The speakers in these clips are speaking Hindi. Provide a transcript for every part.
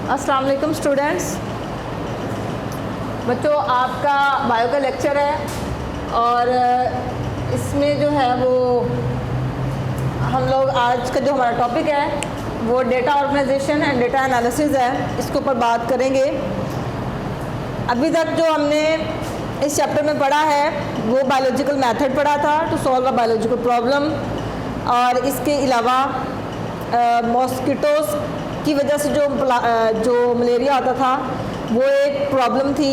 अस्सलाम वालेकुम स्टूडेंट्स। बच्चों, आपका बायो का लेक्चर है और इसमें जो है वो हम लोग आज का जो हमारा टॉपिक है वो data organisation and data analysis है। इसके ऊपर बात करेंगे। अभी तक जो हमने इस चैप्टर में पढ़ा है वो बायोलॉजिकल मेथड पढ़ा था to solve a biological problem, और इसके अलावा मॉस्किटोज़ की वजह से जो मलेरिया होता था वो एक प्रॉब्लम थी।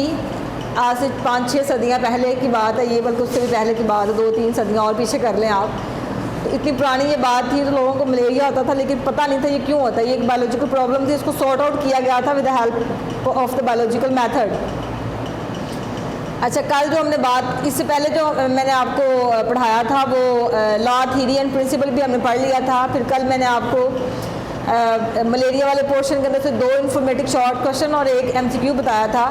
आज से 5-6 सदियाँ पहले की बात है ये, बल्कि उससे भी पहले की बात है, 2-3 सदियाँ और पीछे कर लें आप। तो इतनी पुरानी ये बात थी, तो लोगों को मलेरिया होता था लेकिन पता नहीं था ये क्यों होता है। ये एक बायोलॉजिकल प्रॉब्लम थी, इसको सॉर्ट आउट किया गया था with the help of the biological method. अच्छा, कल जो हमने बात, इससे पहले जो मैंने आपको पढ़ाया था वो लॉ थ्योरी एंड प्रिंसिपल भी हमने पढ़ लिया था। फिर कल मैंने आपको मलेरिया वाले पोर्शन के अंदर से 2 इन्फॉर्मेटिव शॉर्ट क्वेश्चन और एक MCQ बताया था,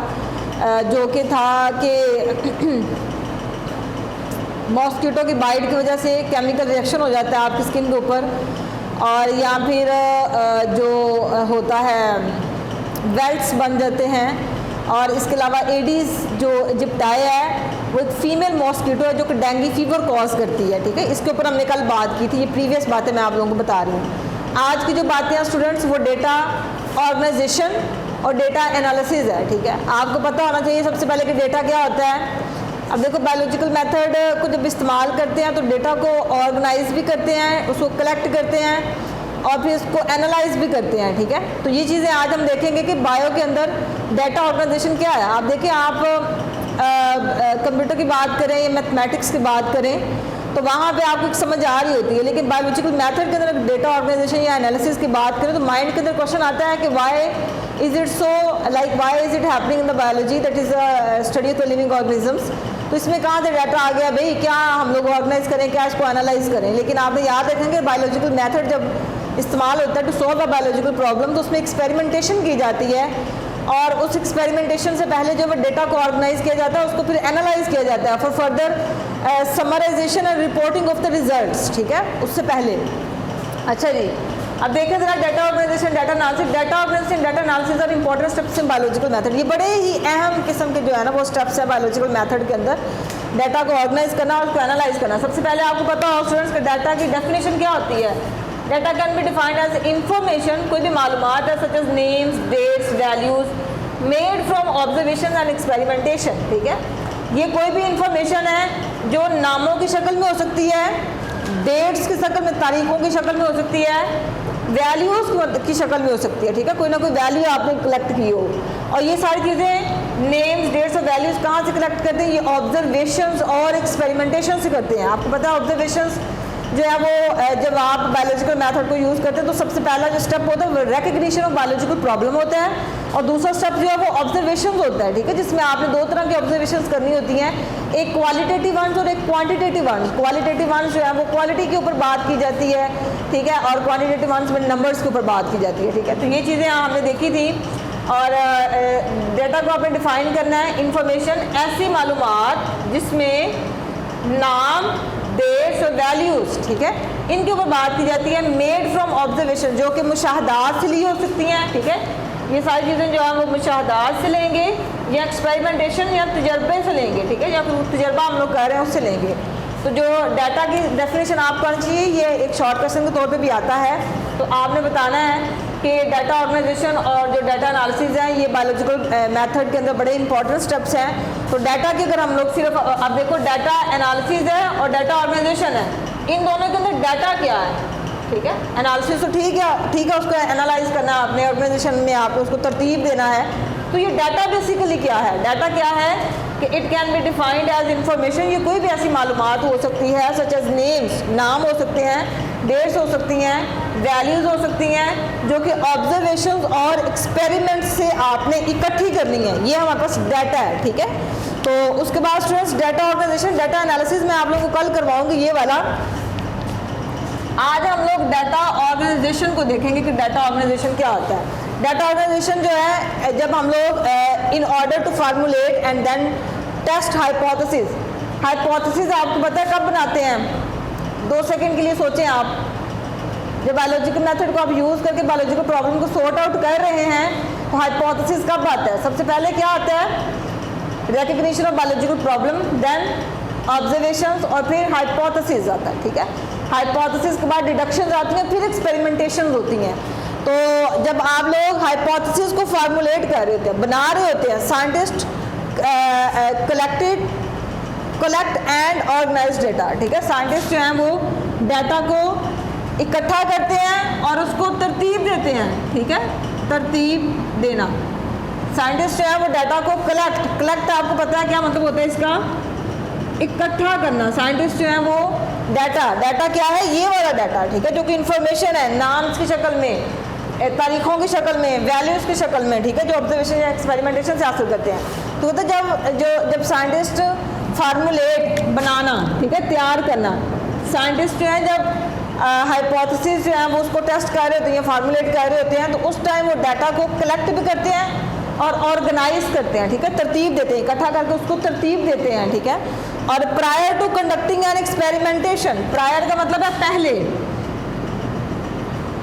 जो कि था कि मॉस्किटो की बाइट की वजह से केमिकल रिएक्शन हो जाता है आपकी स्किन के ऊपर, और या फिर जो होता है वेल्ट्स बन जाते हैं। और इसके अलावा एडीज़ जो जिप्टाई है वो एक फीमेल मॉस्किटो है जो कि डेंगू फीवर कॉज करती है। ठीक है, इसके ऊपर हमने कल बात की थी। ये प्रीवियस बातें मैं आप लोगों को बता रही हूँ। आज की जो बातें हैं स्टूडेंट्स वो डेटा ऑर्गेनाइजेशन और डेटा एनालिसिस है। ठीक है, आपको पता होना चाहिए सबसे पहले कि डेटा क्या होता है। अब देखो, बायोलॉजिकल मेथड को जब इस्तेमाल करते हैं तो डेटा को ऑर्गेनाइज भी करते हैं, उसको कलेक्ट करते हैं और फिर इसको एनालाइज भी करते हैं। ठीक है, तो ये चीज़ें आज हम देखेंगे कि बायो के अंदर डेटा ऑर्गेनाइजेशन क्या है। आप देखें, आप कंप्यूटर की बात करें या मैथमेटिक्स की बात करें तो वहाँ पे आपको समझ आ रही होती है, लेकिन बायोलॉजिकल मेथड के अंदर डेटा ऑर्गेनाइजेशन या एनालिसिस की बात करें तो माइंड के अंदर क्वेश्चन आता है कि why is it so, like why is it happening in the biology, that is a study of the living organisms. तो इसमें कहाँ से डाटा आ गया भाई, क्या हम लोग ऑर्गेनाइज करें, क्या इसको एनालाइज करें। लेकिन आपने याद रखेंगे बायोलॉजिकल मेथड जब इस्तेमाल होता है to solve a biological problem तो उसमें एक्सपेरिमेंटेशन की जाती है, और उस एक्सपेरिमेंटेशन से पहले जो डेटा को ऑर्गेनाइज किया जाता है उसको फिर एनालाइज किया जाता है for further summarisation and reporting of the results. ठीक है, उससे पहले। अच्छा जी, अब देखें जरा data organisation, data analysis. Data organisation, data analysis are important steps in biological method. ये बड़े ही अहम किस्म के जो है ना वो स्टेप्स है बायोलॉजिकल मेथड के अंदर, डाटा को ऑर्गेनाइज करना और उसको एनालाइज करना। सबसे पहले आपको पता हो स्टूडेंट्स कि डाटा की डेफिनेशन क्या होती है। Data can be defined as information, कोई भी मालूमात है such as names, dates, values made from observation and experimentation. ठीक है, ये कोई भी इंफॉर्मेशन है जो नामों की शक्ल में हो सकती है, डेट्स की शक्ल में, तारीखों की शक्ल में हो सकती है, वैल्यूज़ की शक्ल में हो सकती है। ठीक है, कोई ना कोई वैल्यू आपने कलेक्ट की हो, और ये सारी चीज़ें नेम्स, डेट्स और वैल्यूज़ कहाँ से कलेक्ट करते हैं, ये ऑब्जर्वेशंस और एक्सपेरिमेंटेशन से करते हैं। आपको पता है ऑब्जर्वेशंस जो है वो जब आप बायोलॉजिकल मेथड को यूज़ करते हैं तो सबसे पहला जो स्टेप होता है वो रिकग्निशन ऑफ बायोलॉजिकल प्रॉब्लम होता है, और दूसरा स्टेप जो है वो ऑब्जर्वेशन होता है। ठीक है, जिसमें आपने 2 तरह की ऑब्जर्वेशन करनी होती हैं, एक क्वालिटेटिव वंस और एक क्वांटिटेटिव वंस। क्वालिटेटिव वंस जो है वो क्वालिटी के ऊपर बात की जाती है, ठीक है, और क्वांटिटेटिव वंस में नंबर्स के ऊपर बात की जाती है। ठीक है, तो ये चीज़ें हमने देखी थी। और डेटा को आपने डिफाइन करना है, इंफॉर्मेशन ऐसी मालूमात जिसमें नाम, डेट्स और वैल्यूज़, ठीक है, इनके ऊपर बात की जाती है। मेड फ्रॉम ऑब्जर्वेशन, जो कि मुशाहदात से ली हो सकती हैं। ठीक है, ये सारी चीज़ें जो है वो मुशाहदात से लेंगे या एक्सपेरिमेंटेशन या तजर्बे से लेंगे। ठीक है, या फिर तजर्बा हम लोग कर रहे हैं उससे लेंगे। तो जो डाटा की डेफिनेशन आपको आनी चाहिए, ये एक शॉर्ट क्वेश्चन के तौर पे भी आता है। तो आपने बताना है कि डाटा ऑर्गेनाइजेशन और जो डाटा एनालिसिस है ये बायोलॉजिकल मेथड के अंदर बड़े इंपॉर्टेंट स्टेप्स हैं। तो डाटा की अगर हम लोग सिर्फ, अब देखो डाटा एनालिसिस है और डाटा ऑर्गेनाइजेशन है, इन दोनों के अंदर डाटा क्या है। ठीक है, एनालिसिस तो ठीक है, उसको एनालाइज करना है आपने, ऑर्गेनाइजेशन में आपको उसको तरतीब देना है। तो ये डाटा बेसिकली क्या है, डाटा क्या है कि it can be defined as information. ये कोई भी ऐसी मालूमात हो सकती है सच एज नेम्स, नाम हो सकते हैं, डेट्स हो सकती हैं, वैल्यूज़ हो सकती हैं, जो कि ऑब्जर्वेशंस और एक्सपेरिमेंट से आपने इकट्ठी करनी है। ये हमारे पास डाटा है। ठीक है, तो उसके बाद students data organisation, data analysis मैं आप लोगों को कल करवाऊंगी ये वाला। आज हम लोग डाटा ऑर्गेनाइजेशन को देखेंगे कि डाटा ऑर्गेनाइजेशन क्या होता है। डाटा ऑर्गेनाइजेशन जो है, जब हम लोग in order to formulate and then test hypothesis, hypothesis आपको पता है कब बनाते हैं, 2 सेकंड के लिए सोचें आप। जब बायोलॉजिकल मेथड को आप यूज़ करके बायोलॉजिकल प्रॉब्लम को सॉर्ट आउट कर रहे हैं तो हाइपोथेसिस कब आता है? सबसे पहले क्या आता है? Recognition of biological problem, then observations और फिर हाइपोथेसिस आता है, ठीक है। हाइपोथेसिस के बाद डिडक्शंस आती हैं, फिर एक्सपेरिमेंटेशन होती हैं। तो जब आप लोग हाइपोथेसिस को फार्मूलेट कर रहे होते हैं, बना रहे होते हैं, scientist collect and organise data, ठीक है। साइंटिस्ट जो हैं वो डाटा को इकट्ठा करते हैं और उसको तरतीब देते हैं, ठीक है। तरतीब देना, साइंटिस्ट जो है वो डाटा को कलेक्ट आपको पता है क्या मतलब होता है इसका? इकट्ठा करना। साइंटिस्ट जो है वो डाटा क्या है? ये वाला डाटा, ठीक है, जो कि इंफॉर्मेशन है, नाम्स की शक्ल में, तारीखों की शक्ल में, वैल्यूज़ की शक्ल में, ठीक है, जो ऑब्जर्वेशन या एक्सपेरिमेंटेशन से हासिल करते हैं। तो होता जब साइंटिस्ट फार्मूलेट बनाना, ठीक है, तैयार करना, साइंटिस्ट जो है जब हाइपोथेसिस जो है वो उसको टेस्ट कर रहे होते हैं, फार्मूलेट कर रहे होते हैं, तो उस टाइम वो डाटा को कलेक्ट भी करते हैं और ऑर्गेनाइज करते हैं, ठीक है, तरतीब देते हैं, इकट्ठा करके उसको तरतीब देते हैं, ठीक है। और prior to conducting an experimentation, prior का मतलब है पहले,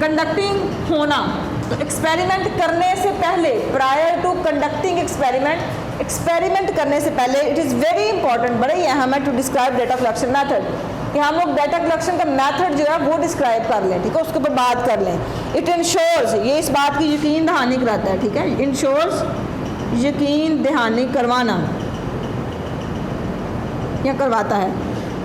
कंडक्टिंग होना, तो एक्सपेरिमेंट करने से पहले, prior to conducting experiment, experiment करने से पहले, इट इज़ वेरी इंपॉर्टेंट, बड़ा ही अहम है to describe data collection method, कि हम लोग डाटा कलेक्शन का मेथड जो है वो डिस्क्राइब कर लें, ठीक है, उसके ऊपर बात कर लें। इट इंश्योर्स, ये इस बात की यकीन दहानी कराता है, ठीक है, इंश्योर्स यकीन दहानी करवाना या करवाता है।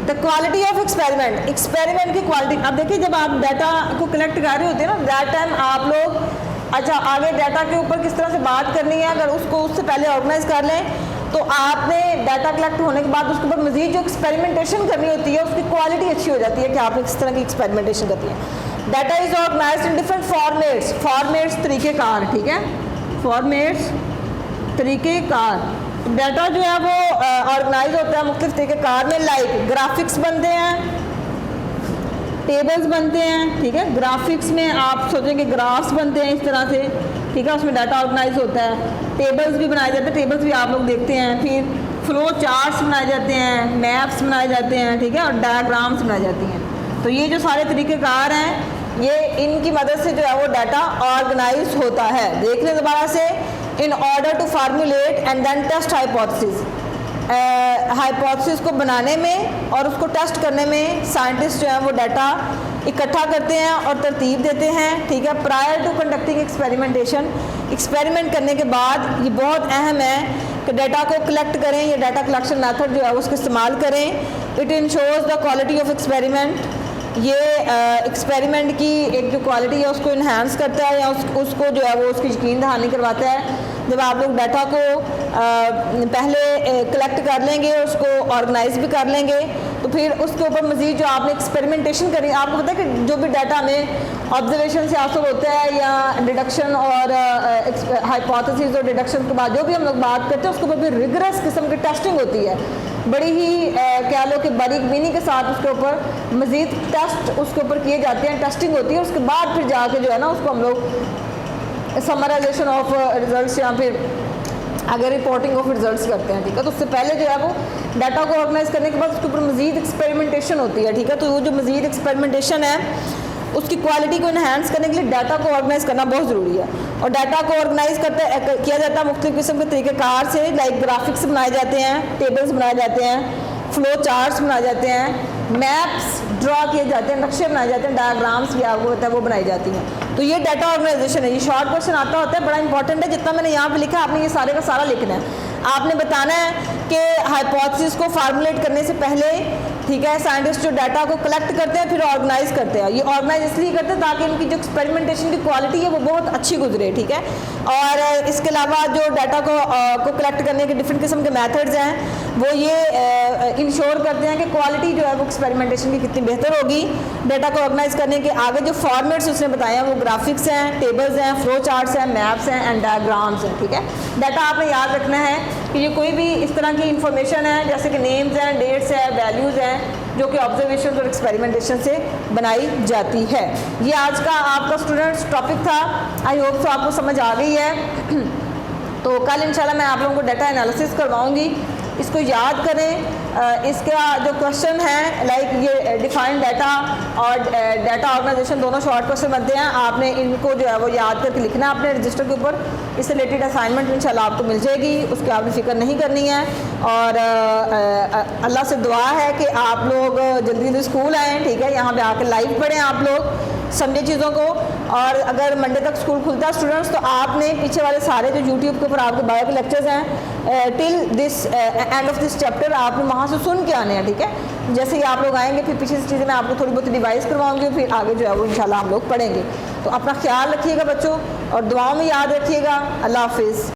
The quality of experiment, experiment की क्वालिटी। अब देखिए जब आप डाटा को कलेक्ट कर रहे होते हैं ना, दैट टाइम आप लोग अच्छा आगे डाटा के ऊपर किस तरह से बात करनी है, अगर उसको उससे पहले ऑर्गेनाइज कर लें तो आपने डाटा कलेक्ट होने के बाद उसके ऊपर मजीद जो एक्सपेरिमेंटेशन करनी होती है उसकी क्वालिटी अच्छी हो जाती है कि आपने किस तरह की एक्सपेरिमेंटेशन करती है। Data is organised in different formats, formats तरीक़ेकार, ठीक है, फॉर्मेट्स तरीक़ेकार। डाटा जो है वो ऑर्गेनाइज होता है मुख्तलिफ तरीक़ेकार में, लाइक ग्राफिक्स बनते हैं, टेबल्स बनते हैं, ठीक है, ग्राफिक्स में आप सोचेंगे ग्राफ्स बनते हैं इस तरह से, ठीक है, उसमें डाटा ऑर्गेनाइज होता है। टेबल्स भी बनाए जाते हैं, टेबल्स भी आप लोग देखते हैं, फिर फ्लो चार्ट्स बनाए जाते हैं, मैप्स बनाए जाते हैं, ठीक है, और डायग्राम्स बनाई जाती हैं। तो ये जो सारे तरीक़ेकार हैं ये इनकी मदद से जो है वो डाटा ऑर्गेनाइज होता है। देख लें दोबारा से, in order to formulate and then test hypothesis, hypothesis को बनाने में और उसको टेस्ट करने में साइंटिस्ट जो है वो डाटा इकट्ठा करते हैं और तरतीब देते हैं, ठीक है। Prior to conducting experimentation, experiment करने के बाद ये बहुत अहम है कि डाटा को कलेक्ट करें, ये डाटा कलेक्शन मेथड जो है उसको इस्तेमाल करें। It ensures the quality of experiment, ये एक्सपेरिमेंट की एक जो क्वालिटी है उसको इन्हांस करता है या उसको जो है वो उसकी यकीन दहानी करवाता है। जब आप लोग डाटा को पहले कलेक्ट कर लेंगे, उसको ऑर्गेनाइज भी कर लेंगे, तो फिर उसके ऊपर मज़ीद जो आपने एक्सपेरिमेंटेशन करी, आपको पता है कि जो भी डाटा हमें ऑब्जर्वेशन से हासिल होता है या डिडक्शन और हाइपोथेसिस और डिडक्शन के बाद जो भी हम लोग बात करते हैं उसके ऊपर भी रिगरस किस्म की टेस्टिंग होती है, बड़ी ही कह लो कि बारीक बीनी के साथ उसके ऊपर मज़ीद टेस्ट उसके ऊपर किए जाते हैं, टेस्टिंग होती है, उसके बाद फिर जाके जो है ना उसको हम लोग समराइजेशन ऑफ रिजल्ट्स या फिर आगे रिपोर्टिंग ऑफ रिजल्ट्स करते हैं, ठीक है। तो उससे पहले जो है वो डाटा को ऑर्गेनाइज करने के बाद उसके ऊपर मज़ीद एक्सपेरिमेंटेशन होती है, ठीक है। तो वो जो मज़ीद एक्सपेरिमेंटेशन है उसकी क्वालिटी को इन्हांस करने के लिए डाटा को ऑर्गेनाइज करना बहुत ज़रूरी है। और डाटा को ऑर्गेनाइज किया जाता है मुख्तलिफ किस्म के तरीक़ेकार से, लाइक ग्राफिक्स बनाए जाते हैं, टेबल्स बनाए जाते हैं, फ्लो चार्ट्स बनाए जाते हैं, मैप्स ड्रा किए जाते हैं, नक्शे बनाए जाते हैं, डायग्राम्स भी आपको होता है वो बनाई जाती हैं। तो ये डाटा ऑर्गेनाइजेशन है। ये शॉर्ट क्वेश्चन आता होता है, बड़ा इंपॉर्टेंट है, जितना मैंने यहाँ पे लिखा है आपने ये सारे का सारा लिखना है। आपने बताना है कि हाइपोथेसिस को फार्मूलेट करने से पहले, ठीक है, साइंटिस्ट जो डाटा को कलेक्ट करते हैं फिर ऑर्गेनाइज करते हैं। ये ऑर्गेनाइज इसलिए करते हैं ताकि इनकी जो एक्सपेरिमेंटेशन की क्वालिटी है वो बहुत अच्छी गुजरे, ठीक है। और इसके अलावा जो डाटा को कलेक्ट करने के डिफरेंट किस्म के मेथड्स हैं वो ये इंश्योर करते हैं कि क्वालिटी जो है वो एक्सपेरिमेंटेशन की कितनी बेहतर होगी। डाटा को ऑर्गेनाइज करने के आगे जो फॉर्मेट्स उसने बताए हैं वो ग्राफिक्स हैं, टेबल्स हैं, फ्लो चार्ट्स हैं, मैप्स हैं एंड डायग्राम्स हैं, ठीक है। डाटा आपने याद रखना है कि ये कोई भी इस तरह की इंफॉर्मेशन है जैसे कि नेम्स हैं, डेट्स हैं, वैल्यूज़ हैं, जो कि ऑब्जर्वेशन और एक्सपेरिमेंटेशन से बनाई जाती है। ये आज का आपका स्टूडेंट्स टॉपिक था। आई होप सो आपको समझ आ गई है। तो कल इंशाल्लाह मैं आप लोगों को डाटा एनालिसिस करवाऊंगी, इसको याद करें। इसका जो क्वेश्चन है लाइक ये डिफाइन डाटा और डाटा ऑर्गेनाइजेशन दोनों शॉर्ट क्वेश्चन बनते हैं। आपने इनको जो है वो याद करके लिखना है अपने रजिस्टर के ऊपर। इससे रिलेटेड असाइनमेंट इंशाल्लाह आपको मिल जाएगी, उसकी आपने फ़िक्र नहीं करनी है। और अल्लाह से दुआ है कि आप लोग जल्दी जल्दी स्कूल आएँ, ठीक है, यहाँ पे आकर लाइव पढ़ें आप लोग समझे चीज़ों को। और अगर मंडे तक स्कूल खुलता है स्टूडेंट्स, तो आपने पीछे वाले सारे जो यूट्यूब के ऊपर आपके बायो के लेक्चर्स हैं till this end of this chapter आपने वहाँ से सुन के आने हैं, ठीक है। जैसे ही आप लोग आएंगे फिर पीछे से चीज़ें मैं आपको थोड़ी बहुत रिवाइज़ करवाऊंगी, फिर आगे जो है वो इंशाल्लाह हम लोग पढ़ेंगे। तो अपना ख्याल रखिएगा बच्चों और दुआओं में याद रखिएगा। अल्लाह हाफिज़।